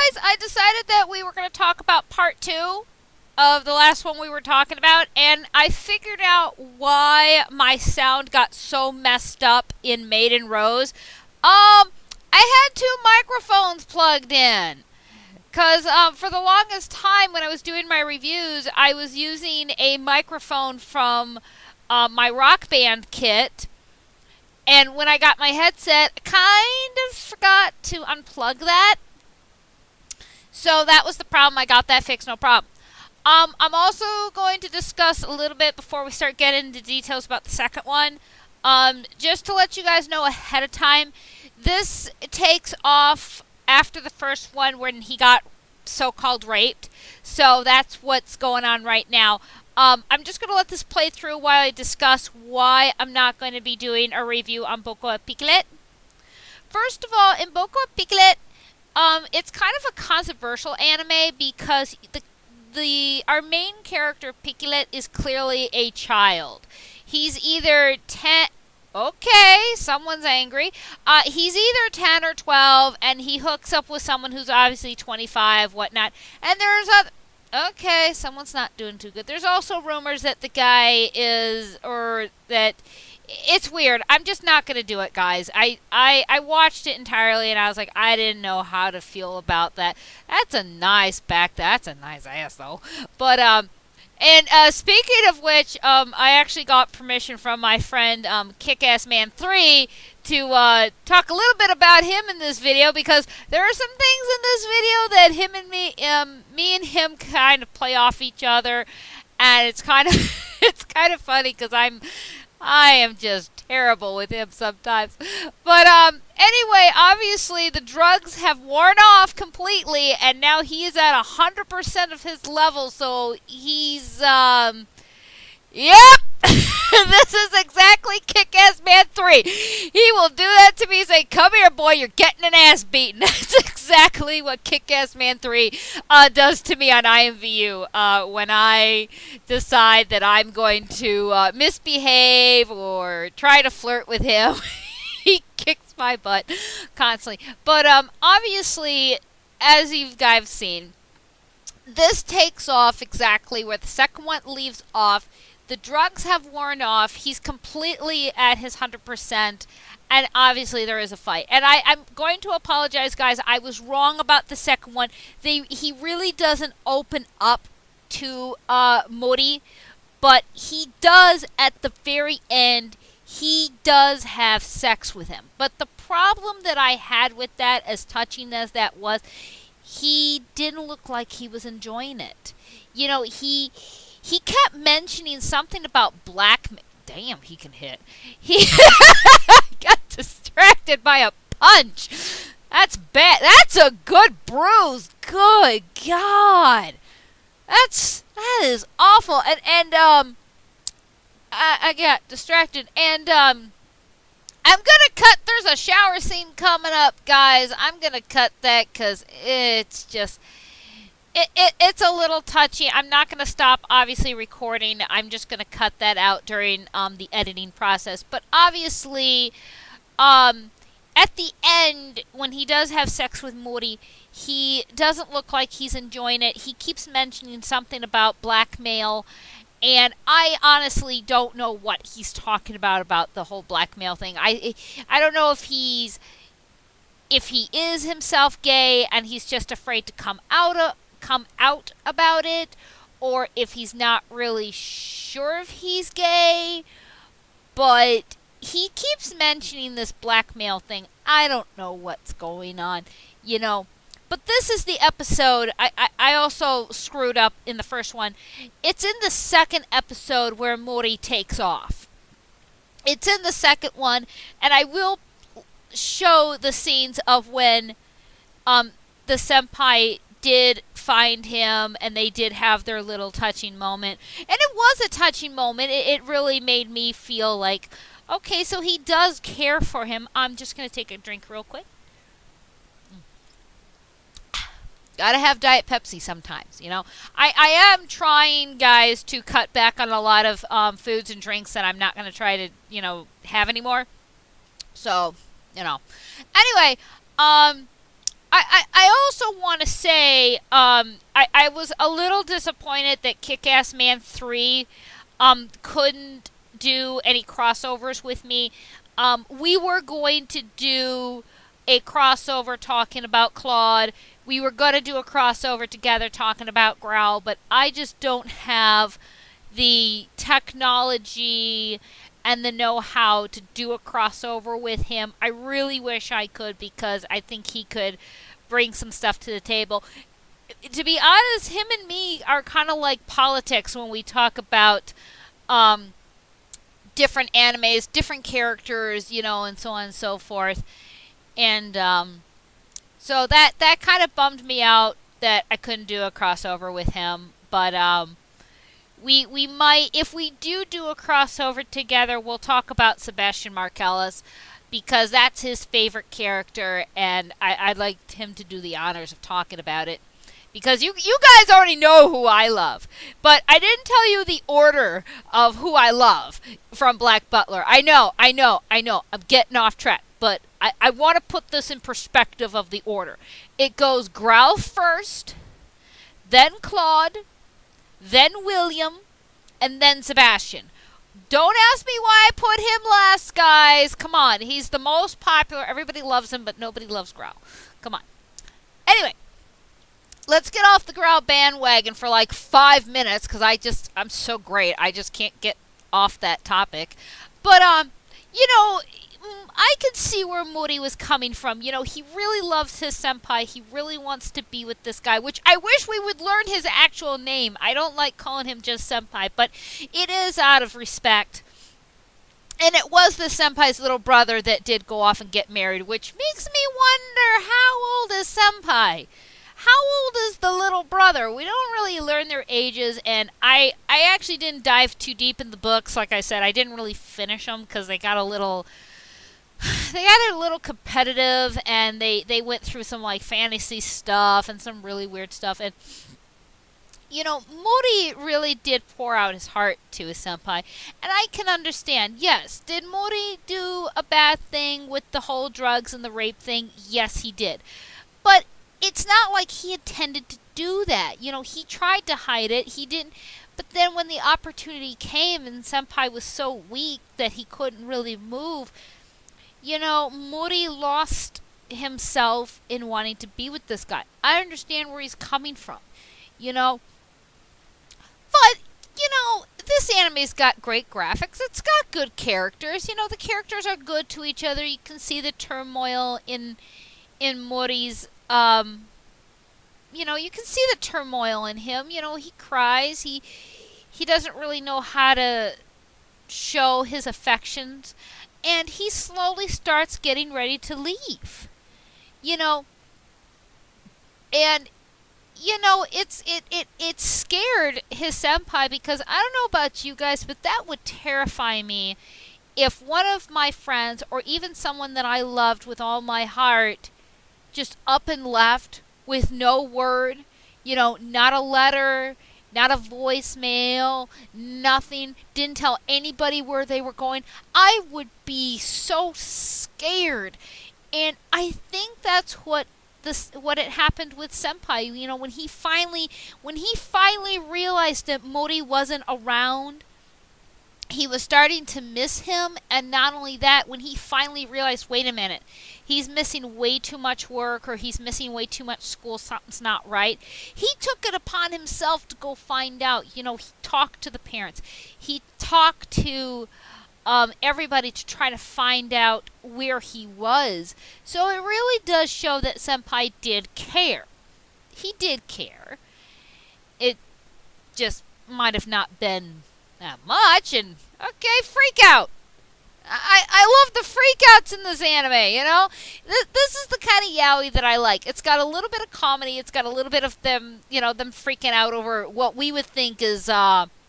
guys, I decided that we were going to talk about part 2 of the last one we were talking about, and I figured out why my sound got so messed up in Maiden Rose. I had 2 microphones plugged in. Because for the longest time when I was doing my reviews, I was using a microphone from my Rock Band kit. And when I got my headset, I kind of forgot to unplug that. So that was the problem. I got that fixed, no problem. I'm also going to discuss a little bit before we start getting into details about the second one. Just to let you guys know ahead of time, this takes off after the first one when he got so-called raped. So that's what's going on right now. I'm just going to let this play through while I discuss why I'm not going to be doing a review on Boukun Piclet. First of all, in Boukun Piclet, it's kind of a controversial anime because our main character, Piclet, is clearly a child. He's either 10... Okay, someone's angry. He's either 10 or 12, and he hooks up with someone who's obviously 25, whatnot. And there's other... Okay, someone's not doing too good. There's also rumors that the guy is... Or that... It's weird. I'm just not going to do it, guys. I watched it entirely, and I was like, I didn't know how to feel about that. That's a nice back... That's a nice ass, though. But, And speaking of which, I actually got permission from my friend Kick-Ass-Man3 to talk a little bit about him in this video because there are some things in this video that me and him kind of play off each other, and it's kind of funny because I am just terrible with him sometimes. But anyway, obviously the drugs have worn off completely, and now he is at 100% of his level. So he's yep. This is exactly Kick-Ass-Man 3. He will do that to me. Say, "Come here, boy. You're getting an ass beaten." That's exactly what Kick-Ass-Man 3 does to me on IMVU when I decide that I'm going to misbehave or try to flirt with him. He kicks my butt constantly. But obviously, as you guys have seen, this takes off exactly where the second one leaves off. The drugs have worn off. He's completely at his 100%. And obviously there is a fight. And I'm going to apologize, guys. I was wrong about the second one. He really doesn't open up to Mori. But he does at the very end. He does have sex with him. But the problem that I had with that, as touching as that was, he didn't look like he was enjoying it. You know, he kept mentioning something about blackmail. Damn, he can hit. He got distracted by a punch. That's bad. That's a good bruise. Good God. That is awful. And I got distracted. And I'm gonna cut. There's a shower scene coming up, guys. I'm gonna cut that because it's just. It's a little touchy. I'm not going to stop, obviously, recording. I'm just going to cut that out during the editing process. But obviously, at the end, when he does have sex with Mori, he doesn't look like he's enjoying it. He keeps mentioning something about blackmail. And I honestly don't know what he's talking about the whole blackmail thing. I don't know if he is himself gay and he's just afraid to come out about it, or if he's not really sure if he's gay, but he keeps mentioning this blackmail thing. I don't know what's going on, you know. But this is the episode. I also screwed up in the first one. It's in the second episode where Mori takes off. It's in the second one, and I will show the scenes of when the senpai did find him and they did have their little touching moment. And it was a touching moment. It really made me feel like, okay, so he does care for him. I'm just going to take a drink real quick. Gotta have Diet Pepsi sometimes, you know. I am trying, guys, to cut back on a lot of foods and drinks that I'm not going to try to, you know, have anymore. So, you know. Anyway, I also want to say I was a little disappointed that Kick-Ass Man 3 couldn't do any crossovers with me. We were going to do a crossover talking about Claude. We were going to do a crossover together talking about Growl, but I just don't have the technology and the know-how to do a crossover with him. I really wish I could, because I think he could bring some stuff to the table. To be honest, him and me are kind of like politics when we talk about different animes, different characters, and so on and so forth. And so that kind of bummed me out that I couldn't do a crossover with him. But we might, if we do a crossover together, we'll talk about Sebastian Marcellus, because that's his favorite character, and I'd like him to do the honors of talking about it. Because you guys already know who I love. But I didn't tell you the order of who I love from Black Butler. I know. I'm getting off track. But I want to put this in perspective of the order. It goes Growl first, then Claude, then William, and then Sebastian. Don't ask me why I put him last, guys. Come on. He's the most popular. Everybody loves him, but nobody loves Growl. Come on. Anyway, let's get off the Growl bandwagon for like 5 minutes, because I'm so great. I just can't get off that topic. But, I could see where Mori was coming from. He really loves his senpai. He really wants to be with this guy, which I wish we would learn his actual name. I don't like calling him just senpai, but it is out of respect. And it was the senpai's little brother that did go off and get married, which makes me wonder, how old is senpai? How old is the little brother? We don't really learn their ages, and I actually didn't dive too deep in the books. Like I said, I didn't really finish them because they got a little competitive, and they went through some like fantasy stuff and some really weird stuff. And Mori really did pour out his heart to his senpai, and I can understand. Yes, did Mori do a bad thing with the whole drugs and the rape thing? Yes, he did. But it's not like he intended to do that. He tried to hide it. He didn't. But then when the opportunity came and senpai was so weak that he couldn't really move, Mori lost himself in wanting to be with this guy. I understand where he's coming from, But, this anime's got great graphics. It's got good characters. The characters are good to each other. You can see the turmoil in Mori's, you can see the turmoil in him. He cries. He doesn't really know how to show his affections. And he slowly starts getting ready to leave. And it scared his senpai, because I don't know about you guys, but that would terrify me if one of my friends, or even someone that I loved with all my heart, just up and left with no word, not a letter, not a voicemail, nothing, didn't tell anybody where they were going. I would be so scared. And I think that's what it happened with senpai. When he finally realized that Mori wasn't around, he was starting to miss him. And not only that, when he finally realized, wait a minute, he's missing way too much work, or he's missing way too much school, something's not right, he took it upon himself to go find out. He talked to the parents. He talked to everybody to try to find out where he was. So it really does show that senpai did care. He did care. It just might have not been that much. And okay, freak out. I love the freakouts in this anime, This is the kind of yaoi that I like. It's got a little bit of comedy. It's got a little bit of them, them freaking out over what we would think is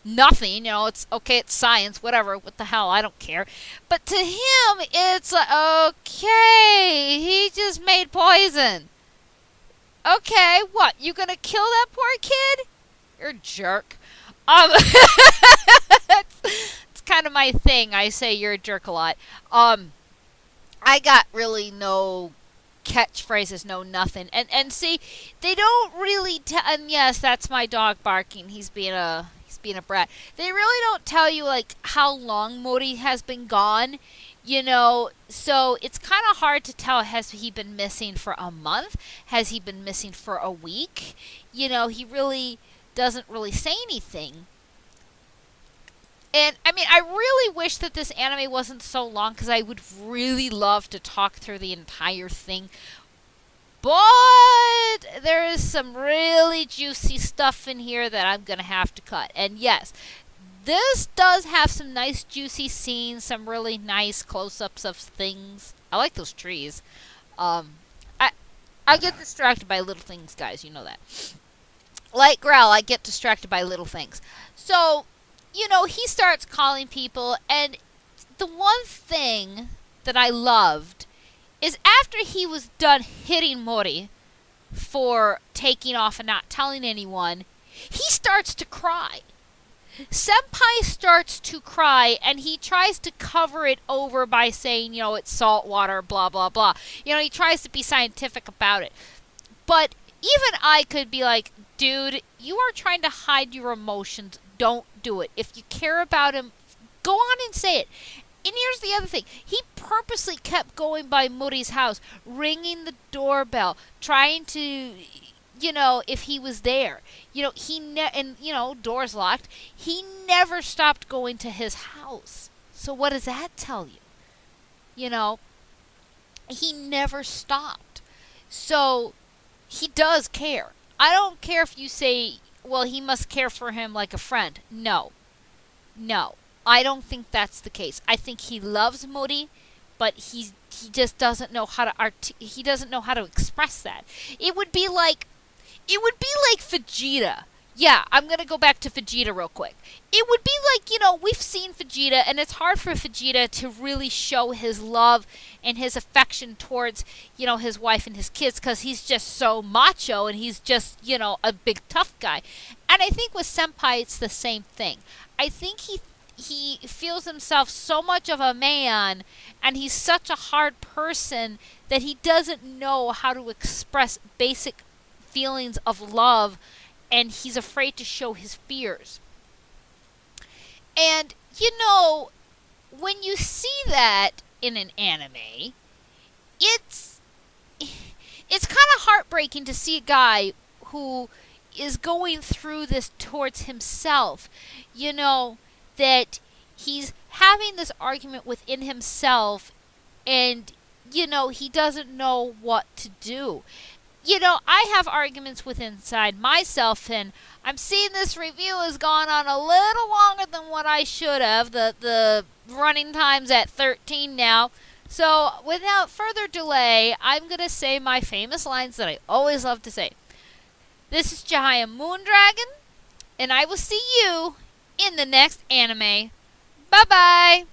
nothing. It's okay, it's science, whatever, what the hell, I don't care. But to him, it's like, okay, he just made poison. Okay, what, you gonna kill that poor kid? You're a jerk. It's kind of my thing. I say you're a jerk a lot. I got really no catchphrases, no nothing. And see, they don't really and yes, that's my dog barking. He's being a brat. They really don't tell you like how long Mori has been gone. So it's kind of hard to tell. Has he been missing for a month? Has he been missing for a week? He really doesn't really say anything. And I mean, I really wish that this anime wasn't so long because I would really love to talk through the entire thing. But there is some really juicy stuff in here that I'm going to have to cut. And yes, this does have some nice juicy scenes, some really nice close-ups of things. I like those trees. I get distracted by little things, guys. You know that. Like Growl, I get distracted by little things. So, he starts calling people, and the one thing that I loved is after he was done hitting Mori for taking off and not telling anyone, he starts to cry. Senpai starts to cry, and he tries to cover it over by saying, it's salt water, blah, blah, blah. He tries to be scientific about it. But even I could be like, dude, you are trying to hide your emotions. Don't do it. If you care about him, go on and say it. And here's the other thing. He purposely kept going by Mori's house, ringing the doorbell, trying to, if he was there. Doors locked. He never stopped going to his house. So what does that tell you? He never stopped. So he does care. I don't care if you say, well, he must care for him like a friend. No. I don't think that's the case. I think he loves Mori, but he just doesn't know how to he doesn't know how to express that. It would be like Vegeta. Yeah, I'm going to go back to Vegeta real quick. It would be like, we've seen Vegeta, and it's hard for Vegeta to really show his love and his affection towards, his wife and his kids because he's just so macho and he's just, a big tough guy. And I think with Senpai, it's the same thing. I think he feels himself so much of a man, and he's such a hard person that he doesn't know how to express basic feelings of love, and he's afraid to show his fears. And, when you see that in an anime, it's kind of heartbreaking to see a guy who is going through this towards himself, that he's having this argument within himself, and, he doesn't know what to do. I have arguments within inside myself, and I'm seeing this review has gone on a little longer than what I should have. The running time's at 13 now. So, without further delay, I'm going to say my famous lines that I always love to say. This is Jahia Moondragon, and I will see you in the next anime. Bye-bye!